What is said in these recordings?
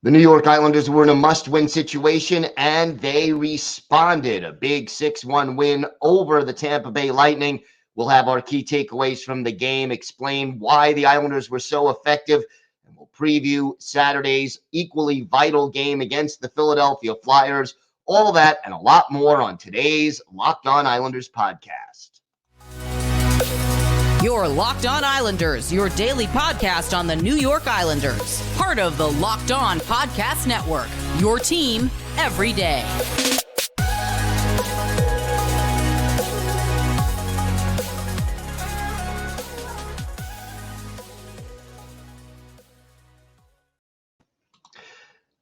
The New York Islanders were in a must-win situation, and they responded. A big 6-1 win over the Tampa Bay Lightning. We'll have our key takeaways from the game, explain why the Islanders were so effective, and we'll preview Saturday's equally vital game against the Philadelphia Flyers. All that and a lot more on today's Locked On Islanders podcast. Your Locked On Islanders, your daily podcast on the New York Islanders. Part of the Locked On Podcast Network, your team every day.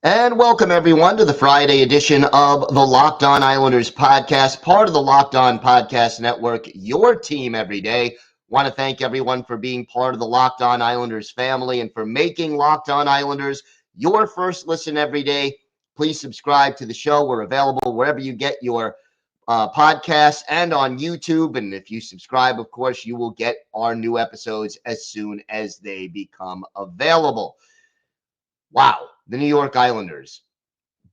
And welcome, everyone, to the Friday edition of the Locked On Islanders podcast, part of the Locked On Podcast Network, your team every day. Want to thank everyone for being part of the Locked On Islanders family and for making Locked On Islanders your first listen every day. Please subscribe to the show. We're available wherever you get your podcasts and on YouTube. And if you subscribe, of course, you will get our new episodes as soon as they become available. Wow. The New York Islanders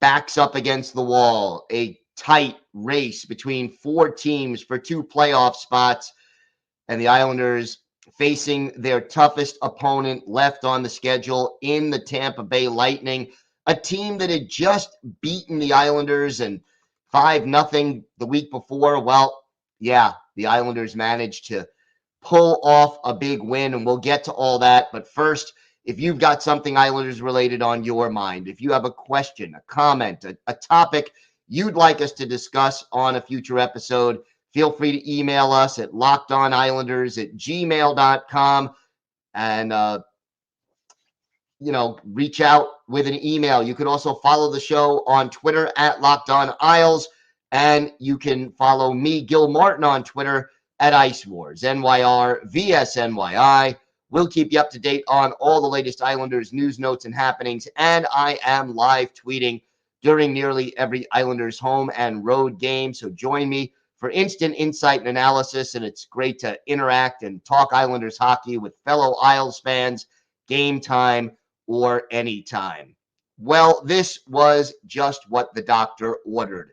backs up against the wall, a tight race between four teams for two playoff spots, and the Islanders facing their toughest opponent left on the schedule in the Tampa Bay Lightning, a team that had just beaten the Islanders and 5-0 the week before. Well, yeah, the Islanders managed to pull off a big win, and we'll get to all that. But first, if you've got something Islanders related on your mind, if you have a question, a comment, a topic you'd like us to discuss on a future episode, feel free to email us at lockedonislanders@gmail.com and, reach out with an email. You can also follow the show on Twitter at LockedOnIsles, and you can follow me, Gil Martin, on Twitter at Ice Wars, NYRVSNYI. We'll keep you up to date on all the latest Islanders news, notes, and happenings, and I am live tweeting during nearly every Islanders home and road game, so join me for instant insight and analysis, and it's great to interact and talk Islanders hockey with fellow Isles fans, game time or anytime. Well, this was just what the doctor ordered.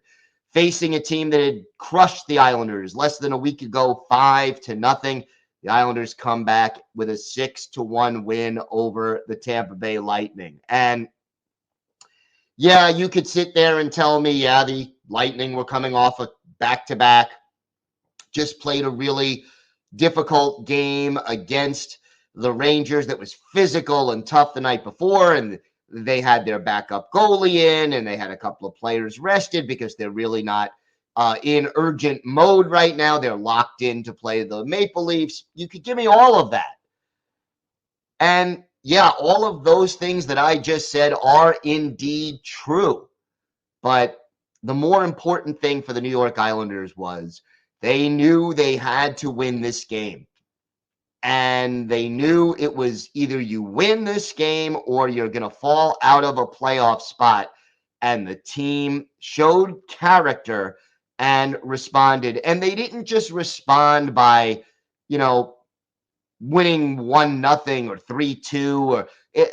Facing a team that had crushed the Islanders less than a week ago, 5-0, the Islanders come back with a 6-1 win over the Tampa Bay Lightning. And yeah, you could sit there and tell me, yeah, the Lightning were coming off a back-to-back, just played a really difficult game against the Rangers that was physical and tough the night before, and they had their backup goalie in, and they had a couple of players rested because they're really not in urgent mode right now. They're locked in to play the Maple Leafs. You could give me all of that. And yeah, all of those things that I just said are indeed true. But the more important thing for the New York Islanders was they knew they had to win this game. And they knew it was either you win this game or you're going to fall out of a playoff spot. And the team showed character and responded. And they didn't just respond by, winning 1-0 or 3-2.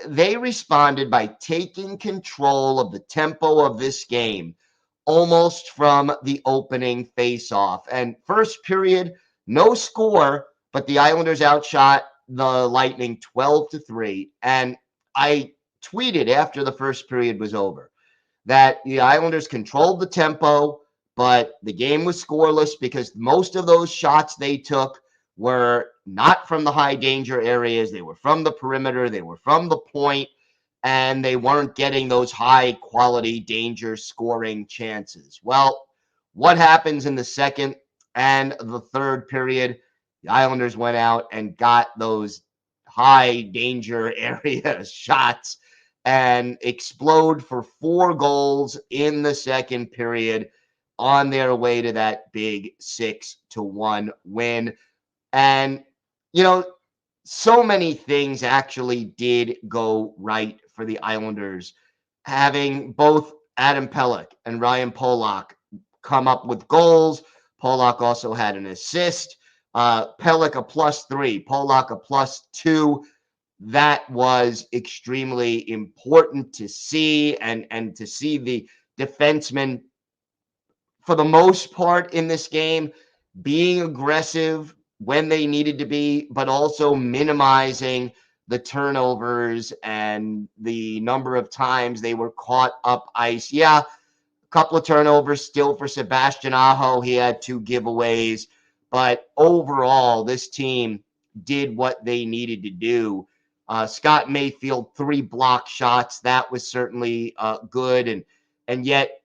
They responded by taking control of the tempo of this game almost from the opening faceoff. And first period, no score, but the Islanders outshot the Lightning 12-3. And I tweeted after the first period was over that the Islanders controlled the tempo, but the game was scoreless because most of those shots they took were not from the high danger areas. They were from the perimeter. They were from the point, and they weren't getting those high quality danger scoring chances. Well, what happens in the second and the third period? The Islanders went out and got those high danger area shots and explode for 4 goals in the second period on their way to that big 6-1 win. And, so many things actually did go right for the Islanders, having both Adam Pelech and Ryan Pollock come up with goals. Pollock also had an assist. Pelech a +3, Pollock a +2. that was extremely important to see, and to see the defensemen, for the most part in this game, being aggressive when they needed to be, but also minimizing the turnovers and the number of times they were caught up ice. Yeah, a couple of turnovers still for Sebastian Aho. He had 2 giveaways, but overall, this team did what they needed to do. Scott Mayfield, 3 block shots. That was certainly good, and yet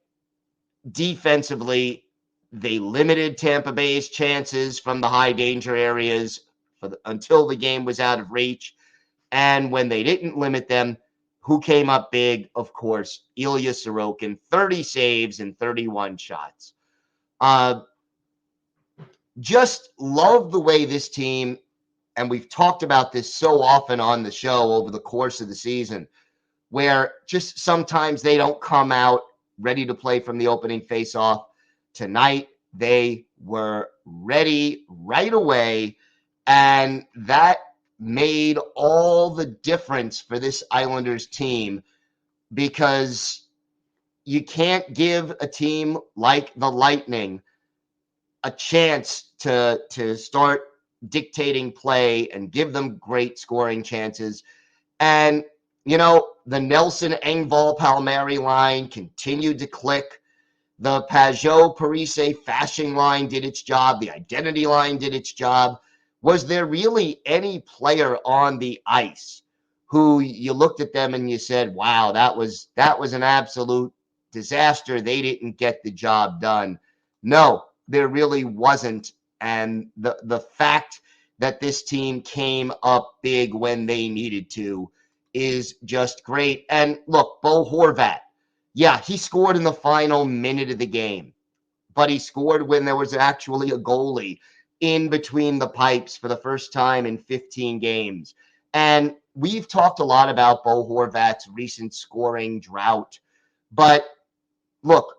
defensively, they limited Tampa Bay's chances from the high danger areas until the game was out of reach. And when they didn't limit them, who came up big? Of course, Ilya Sorokin, 30 saves and 31 shots. Just love the way this team, and we've talked about this so often on the show over the course of the season, where just sometimes they don't come out ready to play from the opening faceoff. Tonight, they were ready right away, and that made all the difference for this Islanders team, because you can't give a team like the Lightning a chance to start dictating play and give them great scoring chances. And, the Nelson, Engvall, Palmieri line continued to click. The Pajot, Parise, Fashing line did its job. The identity line did its job. Was there really any player on the ice who you looked at them and you said, wow, that was an absolute disaster. They didn't get the job done? No, there really wasn't. And the fact that this team came up big when they needed to is just great. And look, Bo Horvat, yeah, he scored in the final minute of the game, but he scored when there was actually a goalie in between the pipes for the first time in 15 games. And we've talked a lot about Bo Horvat's recent scoring drought, but look,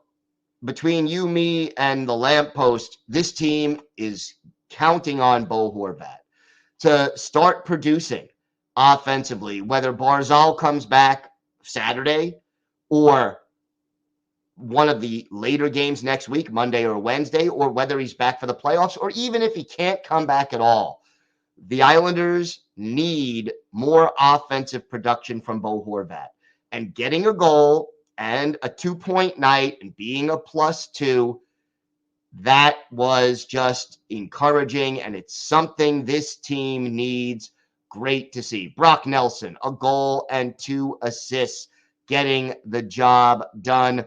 between you, me, and the lamppost, this team is counting on Bo Horvat to start producing offensively, whether Barzal comes back Saturday or one of the later games next week, Monday or Wednesday, or whether he's back for the playoffs, or even if he can't come back at all. The Islanders need more offensive production from Bo Horvat. And getting a goal and a 2-point night and being a +2, that was just encouraging, and it's something this team needs. Great to see. Brock Nelson, a goal and 2 assists, getting the job done.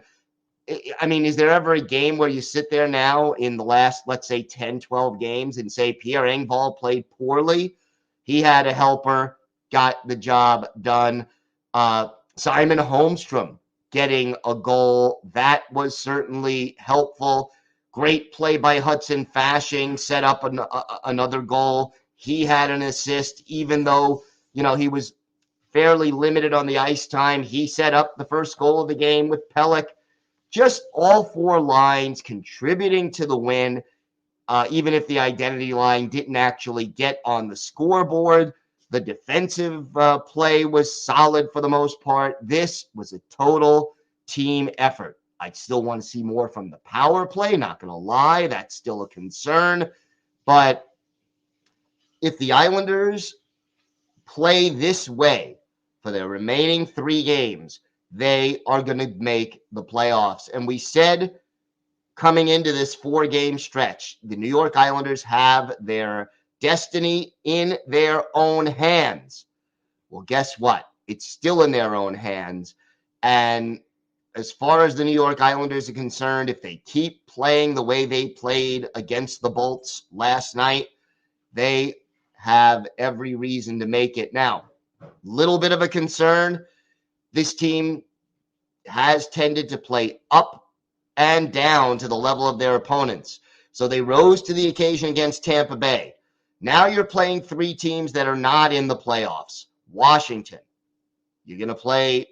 I mean, is there ever a game where you sit there now in the last, let's say, 10, 12 games and say Pierre Engvall played poorly? He had a helper, got the job done. Simon Holmstrom getting a goal. That was certainly helpful. Great play by Hudson Fashing, set up another goal. He had an assist, even though, he was fairly limited on the ice time. He set up the first goal of the game with Pelech. Just all 4 lines contributing to the win, even if the identity line didn't actually get on the scoreboard. The defensive play was solid for the most part. This was a total team effort. I still want to see more from the power play, not going to lie. That's still a concern. But if the Islanders play this way for their remaining 3 games, they are going to make the playoffs. And we said coming into this 4-game stretch, the New York Islanders have their destiny in their own hands. Well, guess what? It's still in their own hands. And as far as the New York Islanders are concerned, if they keep playing the way they played against the Bolts last night, they have every reason to make it. Now, little bit of a concern. This team has tended to play up and down to the level of their opponents. So they rose to the occasion against Tampa Bay. Now you're playing 3 teams that are not in the playoffs. Washington. You're going to play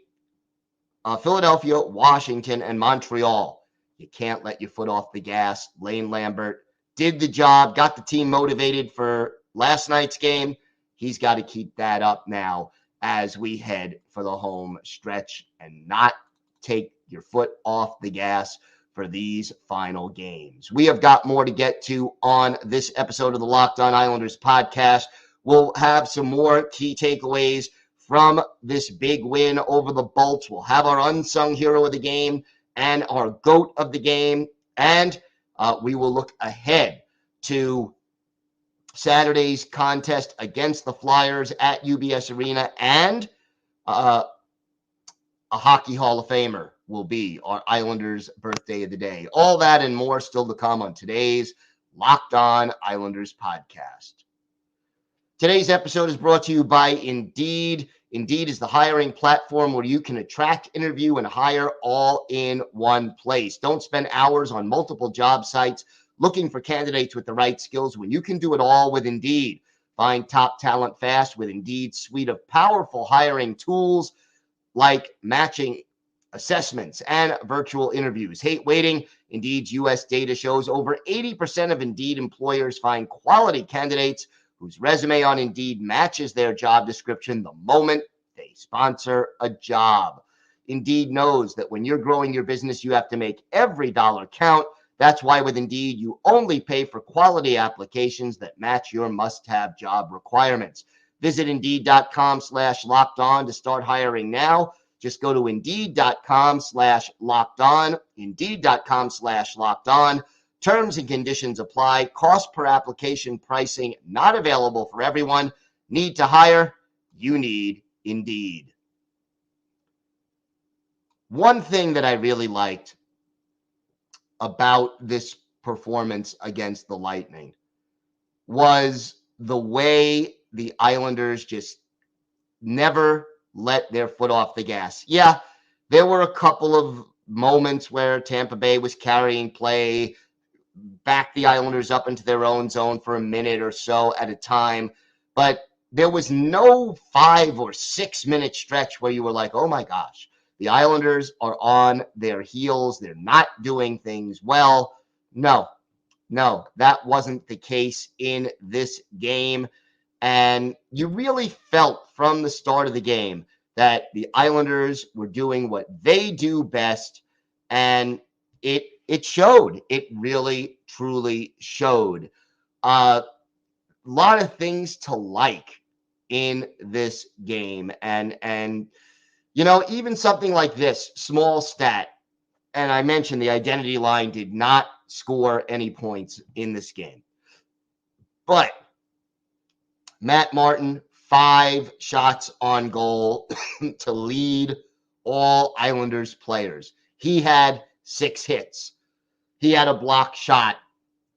Philadelphia, Washington, and Montreal. You can't let your foot off the gas. Lane Lambert did the job, got the team motivated for last night's game. He's got to keep that up now. as we head for the home stretch and not take your foot off the gas for these final games. We have got more to get to on this episode of the Locked On Islanders podcast. We'll have some more key takeaways from this big win over the Bolts. We'll have our unsung hero of the game and our GOAT of the game. And we will look ahead to Saturday's contest against the Flyers at UBS Arena, and a Hockey Hall of Famer will be our Islanders' birthday of the day. All that and more still to come on today's Locked On Islanders podcast. Today's episode is brought to you by Indeed. Indeed is the hiring platform where you can attract, interview, and hire all in one place. Don't spend hours on multiple job sites looking for candidates with the right skills when you can do it all with Indeed. Find top talent fast with Indeed's suite of powerful hiring tools like matching assessments and virtual interviews. Hate waiting. Indeed's U.S. data shows over 80% of Indeed employers find quality candidates whose resume on Indeed matches their job description the moment they sponsor a job. Indeed knows that when you're growing your business, you have to make every dollar count. That's why with Indeed, you only pay for quality applications that match your must-have job requirements. Visit Indeed.com/locked-on to start hiring now. Just go to Indeed.com/locked-on, Indeed.com/locked-on. Terms and conditions apply. Cost per application pricing not available for everyone. Need to hire? You need Indeed. One thing that I really liked about this performance against the Lightning was the way the Islanders just never let their foot off the gas. Yeah, there were a couple of moments where Tampa Bay was carrying play, backed the Islanders up into their own zone for a minute or so at a time, but there was no 5 or 6 minute stretch where you were like, oh my gosh, the Islanders are on their heels. They're not doing things well. No, that wasn't the case in this game. And you really felt from the start of the game that the Islanders were doing what they do best, and it showed. It really, truly showed. A lot of things to like in this game. And you know, even something like this, small stat, and I mentioned the identity line did not score any points in this game. But Matt Martin, 5 shots on goal to lead all Islanders players. He had 6 hits. He had a block shot.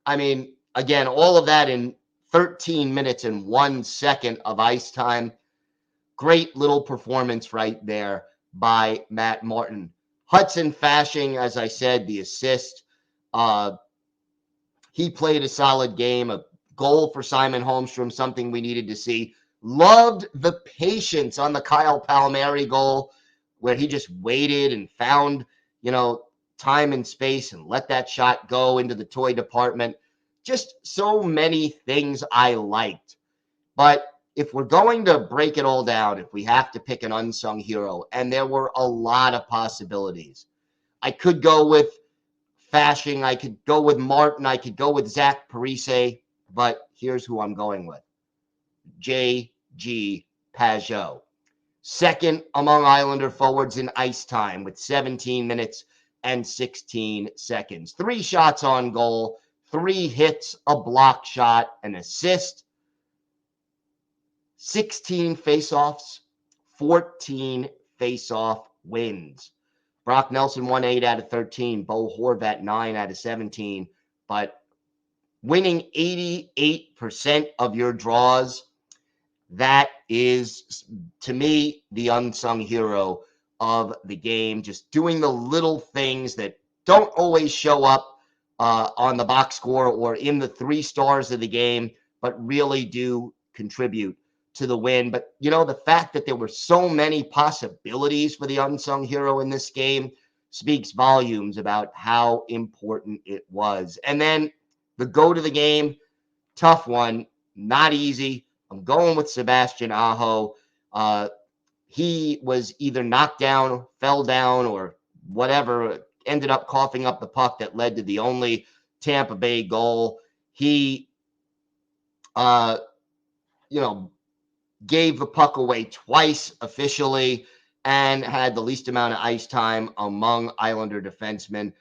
I mean, again, all of that in 13 minutes and 1 second of ice time. Great little performance right there by Matt Martin. Hudson Fasching, as I said, the assist. He played a solid game, a goal for Simon Holmstrom, something we needed to see. Loved the patience on the Kyle Palmieri goal where he just waited and found, time and space and let that shot go into the toy department. Just so many things I liked. But if we're going to break it all down, if we have to pick an unsung hero, and there were a lot of possibilities, I could go with Fasching, I could go with Martin, I could go with Zach Parise, but here's who I'm going with. J.G. Pageau. Second among Islander forwards in ice time with 17 minutes and 16 seconds. 3 shots on goal, 3 hits, a block shot, an assist, 16 faceoffs, 14 faceoff wins. Brock Nelson won 8 out of 13. Bo Horvat 9 out of 17. But winning 88% of your draws, that is, to me, the unsung hero of the game. Just doing the little things that don't always show up on the box score or in the 3 stars of the game, but really do contribute to the win. But, the fact that there were so many possibilities for the unsung hero in this game speaks volumes about how important it was. And then the GOAT of the game, tough one, not easy. I'm going with Sebastian Aho. he was either knocked down, fell down, or whatever, ended up coughing up the puck that led to the only Tampa Bay goal. He, you know, gave the puck away twice officially and had the least amount of ice time among Islander defensemen.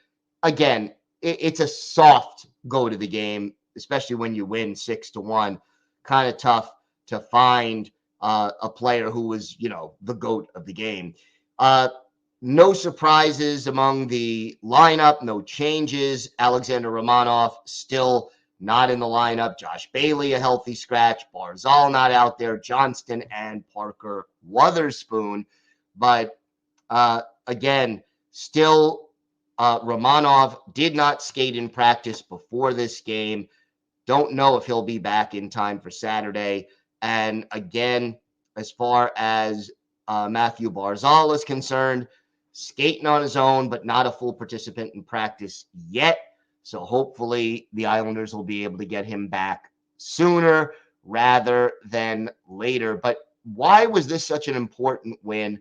Again, it's a soft go to the game, especially when you win 6-1. Kind of tough to find a player who was, the GOAT of the game. No surprises among the lineup, no changes. Alexander Romanov still not in the lineup. Josh Bailey, a healthy scratch. Barzal not out there. Johnston and Parker Wotherspoon. But again, still Romanov did not skate in practice before this game. Don't know if he'll be back in time for Saturday. And again, as far as Matthew Barzal is concerned, skating on his own, but not a full participant in practice yet. So hopefully the Islanders will be able to get him back sooner rather than later. But why was this such an important win?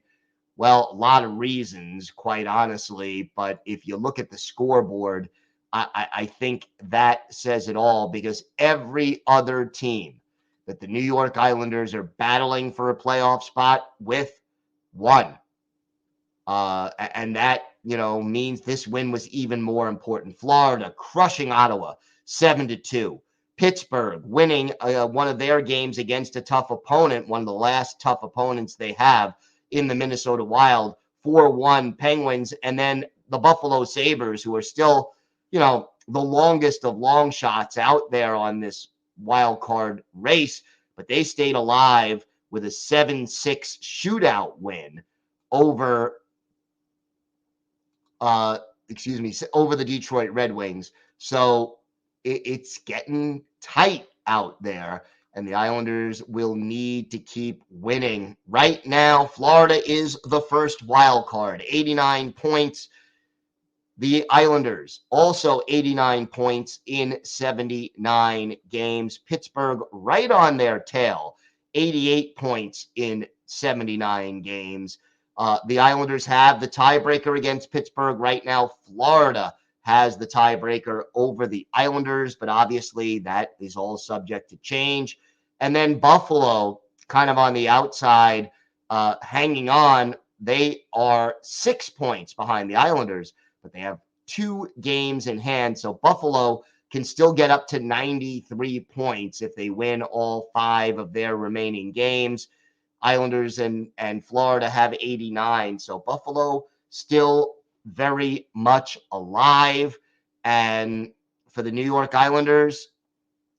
Well, a lot of reasons, quite honestly. But if you look at the scoreboard, I think that says it all, because every other team that the New York Islanders are battling for a playoff spot with won. And that, means this win was even more important. Florida crushing Ottawa 7-2. Pittsburgh winning one of their games against a tough opponent, one of the last tough opponents they have in the Minnesota Wild, 4-1 Penguins. And then the Buffalo Sabres, who are still, the longest of long shots out there on this wild card race, but they stayed alive with a 7-6 shootout win over over the Detroit Red Wings. So it's getting tight out there, and the Islanders will need to keep winning. Right now, Florida is the first wild card, 89 points. The Islanders also 89 points in 79 games. Pittsburgh right on their tail, 88 points in 79 games. The Islanders have the tiebreaker against Pittsburgh right now. Florida has the tiebreaker over the Islanders, but obviously that is all subject to change. And then Buffalo, kind of on the outside, hanging on. They are 6 points behind the Islanders, but they have 2 games in hand. So Buffalo can still get up to 93 points if they win all 5 of their remaining games. Islanders and Florida have 89. So Buffalo still very much alive. And for the New York Islanders,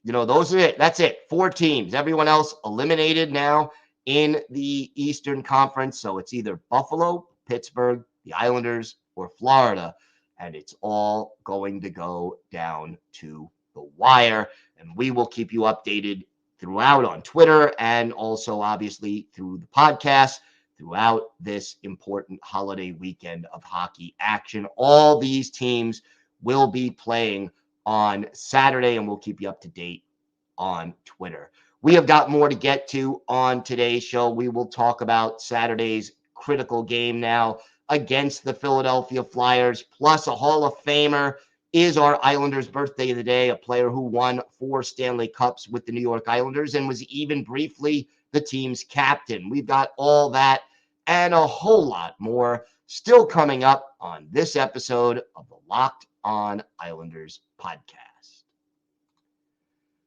those are it. That's it. 4 teams. Everyone else eliminated now in the Eastern Conference. So it's either Buffalo, Pittsburgh, the Islanders, or Florida. And it's all going to go down to the wire. And we will keep you updated throughout on Twitter, and also obviously through the podcast throughout this important holiday weekend of hockey action. All these teams will be playing on Saturday, and we'll keep you up to date on Twitter. We have got more to get to on today's show. We will talk about Saturday's critical game now against the Philadelphia Flyers, plus a Hall of Famer. Is our Islanders' birthday of the day, a player who won 4 Stanley Cups with the New York Islanders and was even briefly the team's captain. We've got all that and a whole lot more still coming up on this episode of the Locked On Islanders podcast.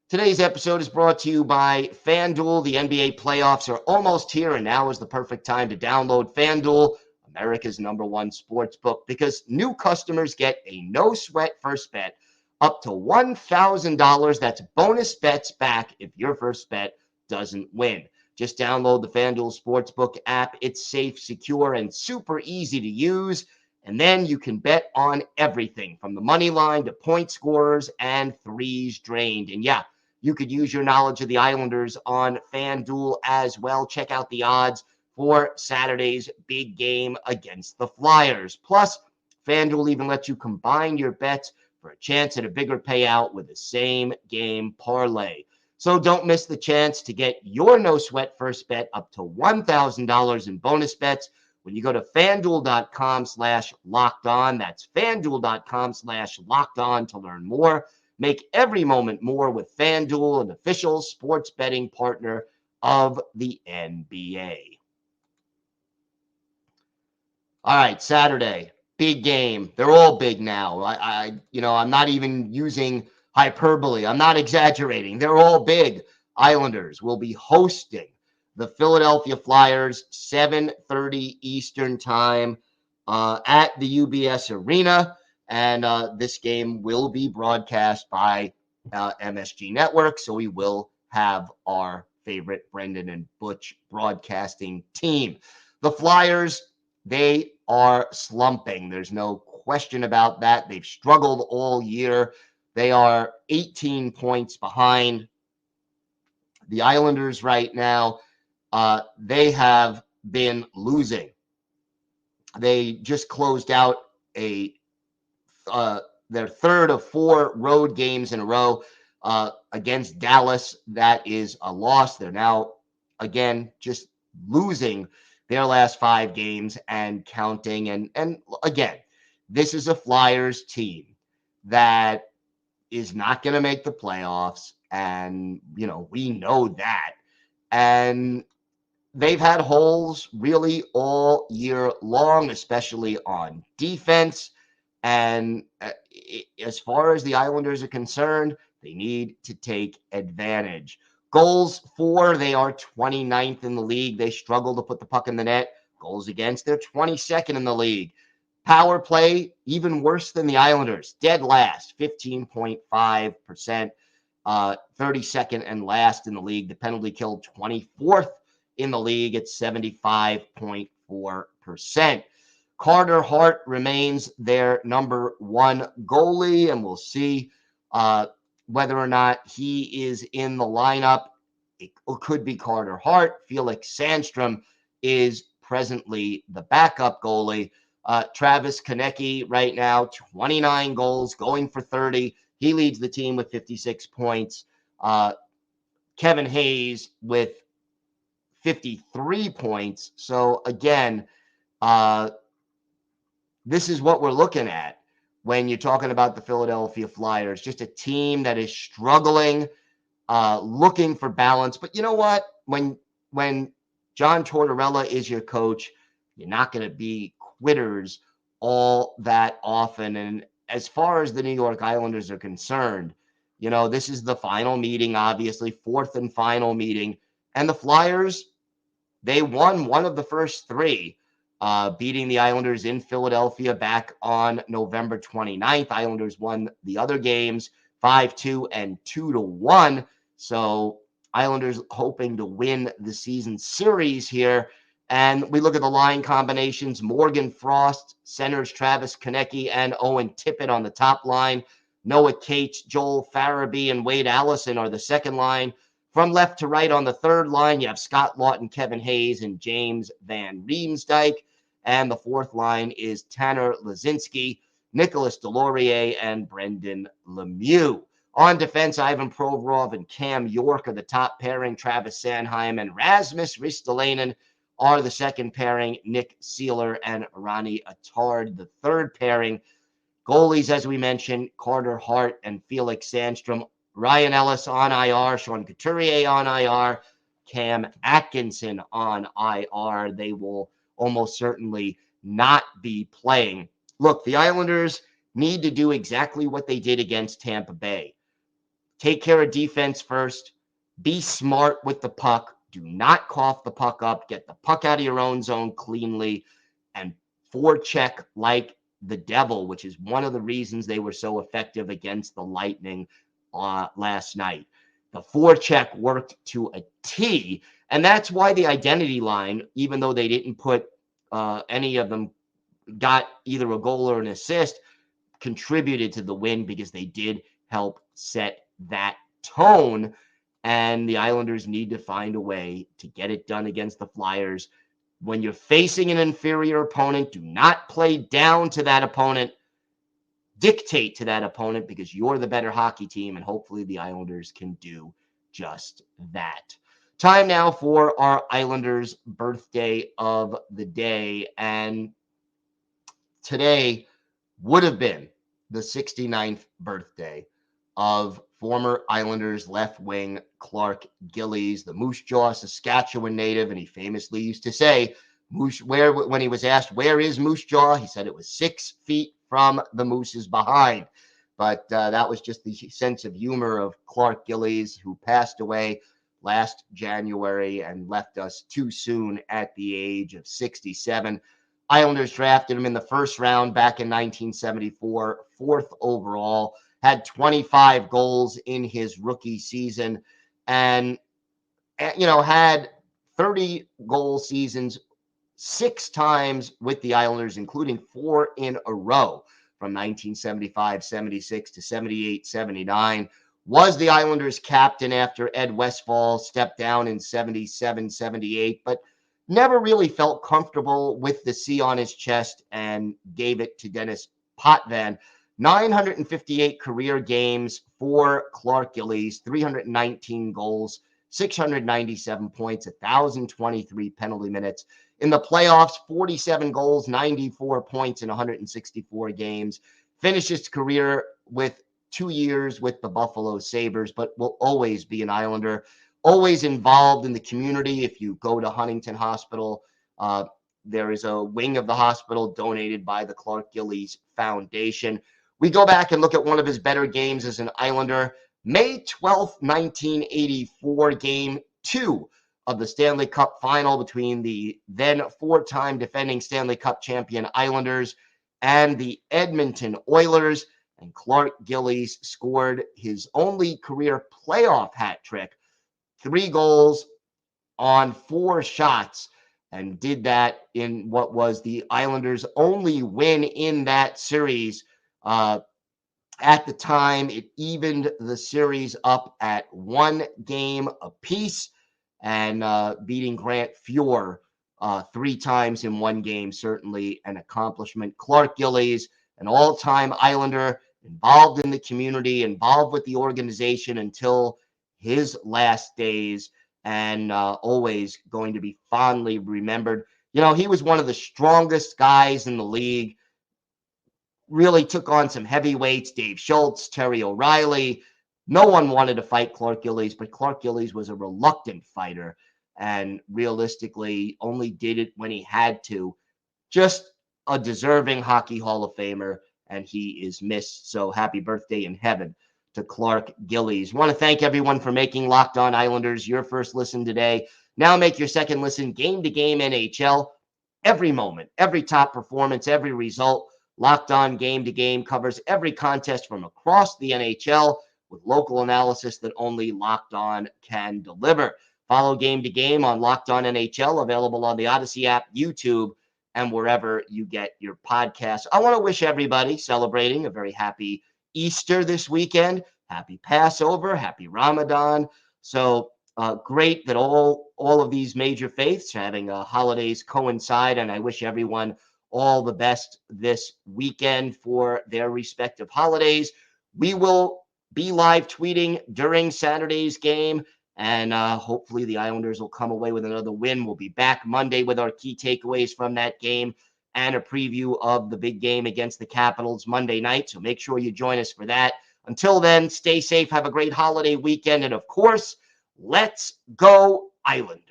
Today's episode is brought to you by FanDuel. The NBA playoffs are almost here, and now is the perfect time to download FanDuel, America's #1 sports book, because new customers get a no-sweat first bet up to $1,000. That's bonus bets back if your first bet doesn't win. Just download the FanDuel Sportsbook app. It's safe, secure, and super easy to use. And then you can bet on everything from the money line to point scorers and threes drained. And yeah, you could use your knowledge of the Islanders on FanDuel as well. Check out the odds for Saturday's big game against the Flyers. Plus, FanDuel even lets you combine your bets for a chance at a bigger payout with the same game parlay. So don't miss the chance to get your no sweat first bet up to $1,000 in bonus bets when you go to fanduel.com/locked on. That's fanduel.com/locked on to learn more. Make every moment more with FanDuel, an official sports betting partner of the NBA. All right, Saturday, big game. They're all big now. I'm not even using hyperbole. I'm not exaggerating. They're all big. Islanders will be hosting the Philadelphia Flyers, 7:30 Eastern time at the UBS Arena. And this game will be broadcast by MSG Network. So we will have our favorite Brendan and Butch broadcasting team. The Flyers, they are slumping. There's no question about that. They've struggled all year. They are 18 points behind the Islanders right now. They have been losing. They just closed out their third of 4 road games in a row against Dallas. That is a loss. They're now, again, just losing their last 5 games and counting. And again, this is a Flyers team that is not going to make the playoffs. And, we know that. And they've had holes really all year long, especially on defense. And as far as the Islanders are concerned, they need to take advantage. Goals for, they are 29th in the league. They struggle to put the puck in the net. Goals against, they're 22nd in the league. Power play, even worse than the Islanders. Dead last, 15.5%. 32nd and last in the league. The penalty kill, 24th in the league at 75.4%. Carter Hart remains their number 1 goalie, and we'll see whether or not he is in the lineup. It could be Carter Hart. Felix Sandstrom is presently the backup goalie. Travis Konecny right now, 29 goals, going for 30. He leads the team with 56 points. Kevin Hayes with 53 points. So again, this is what we're looking at when you're talking about the Philadelphia Flyers. Just a team that is struggling, looking for balance. But you know what? When John Tortorella is your coach, you're not going to be quitters all that often. And as far as the New York Islanders are concerned, this is the final meeting, obviously, 4th and final meeting. And the Flyers, they won one of the first 3, beating the Islanders in Philadelphia back on November 29th. Islanders won the other games 5-2 and 2-1. So Islanders hoping to win the season series here. And we look at the line combinations. Morgan Frost centers Travis Konecny and Owen Tippett on the top line. Noah Cates, Joel Farabee, and Wade Allison are the second line. From left to right on the third line, you have Scott Lawton, Kevin Hayes, and James Van Riemsdyk. And the fourth line is Tanner Lazinski, Nicholas Delorier, and Brendan Lemieux. On defense, Ivan Provorov and Cam York are the top pairing. Travis Sanheim and Rasmus Ristolainen are the second pairing. Nick Seeler and Ronnie Attard, the third pairing. Goalies, as we mentioned, Carter Hart and Felix Sandstrom. Ryan Ellis on IR, Sean Couturier on IR, Cam Atkinson on IR. They will almost certainly not be playing. Look, the Islanders need to do exactly what they did against Tampa Bay. Take care of defense first. Be smart with the puck. Do not cough the puck up. Get the puck out of your own zone cleanly and forecheck like the devil, which is one of the reasons they were so effective against the Lightning last night. The forecheck worked to a T, and that's why the identity line, even though they didn't put any of them got either a goal or an assist, contributed to the win because they did help set that tone. And the Islanders need to find a way to get it done against the Flyers. When you're facing an inferior opponent, do not play down to that opponent. Dictate to that opponent because you're the better hockey team, and hopefully the Islanders can do just that. Time now for our Islanders birthday of the day. And today would have been the 69th birthday of former Islanders left wing Clark Gillies, the Moose Jaw, Saskatchewan native. And he famously used to say, when he was asked, where is Moose Jaw? He said it was 6 feet from the Moose's behind. But that was just the sense of humor of Clark Gillies, who passed away last January and left us too soon at the age of 67. Islanders drafted him in the first round back in 1974, 4th overall, had 25 goals in his rookie season, and had 30 goal seasons 6 times with the Islanders, including 4 in a row from 1975-76 to 78-79. Was the Islanders captain after Ed Westfall stepped down in 77-78, but never really felt comfortable with the C on his chest and gave it to Dennis Potvin. 958 career games for Clark Gillies, 319 goals, 697 points, 1,023 penalty minutes. In the playoffs, 47 goals, 94 points in 164 games. Finished his career with 2 years with the Buffalo Sabres, but will always be an Islander. Always involved in the community. If you go to Huntington Hospital, there is a wing of the hospital donated by the Clark Gillies Foundation. We go back and look at one of his better games as an Islander. May 12th, 1984, Game 2 of the Stanley Cup Final between the then 4-time defending Stanley Cup champion Islanders and the Edmonton Oilers. And Clark Gillies scored his only career playoff hat trick, 3 goals on 4 shots, and did that in what was the Islanders' only win in that series. At the time, it evened the series up at 1 game apiece, and beating Grant Fuhr 3 times in 1 game, certainly an accomplishment. Clark Gillies, an all-time Islander, involved in the community, involved with the organization until his last days, and always going to be fondly remembered. He was one of the strongest guys in the league. Really took on some heavyweights, Dave Schultz, Terry O'Reilly. No one wanted to fight Clark Gillies, but Clark Gillies was a reluctant fighter and realistically only did it when he had to. Just a deserving Hockey Hall of Famer, and he is missed. So happy birthday in heaven to Clark Gillies. Want to thank everyone for making Locked On Islanders your first listen today. Now make your second listen Game to Game NHL. Every moment, every top performance, every result. Locked On Game to Game covers every contest from across the NHL with local analysis that only Locked On can deliver. Follow Game to Game on Locked On NHL, available on the Odyssey app, YouTube, and wherever you get your podcasts. I want to wish everybody celebrating a very happy Easter this weekend, happy Passover, happy Ramadan. So great that all of these major faiths having holidays coincide, and I wish everyone all the best this weekend for their respective holidays. We will be live tweeting during Saturday's game, and hopefully the Islanders will come away with another win. We'll be back Monday with our key takeaways from that game and a preview of the big game against the Capitals Monday night. So make sure you join us for that. Until then, stay safe, have a great holiday weekend, and of course, let's go Islanders.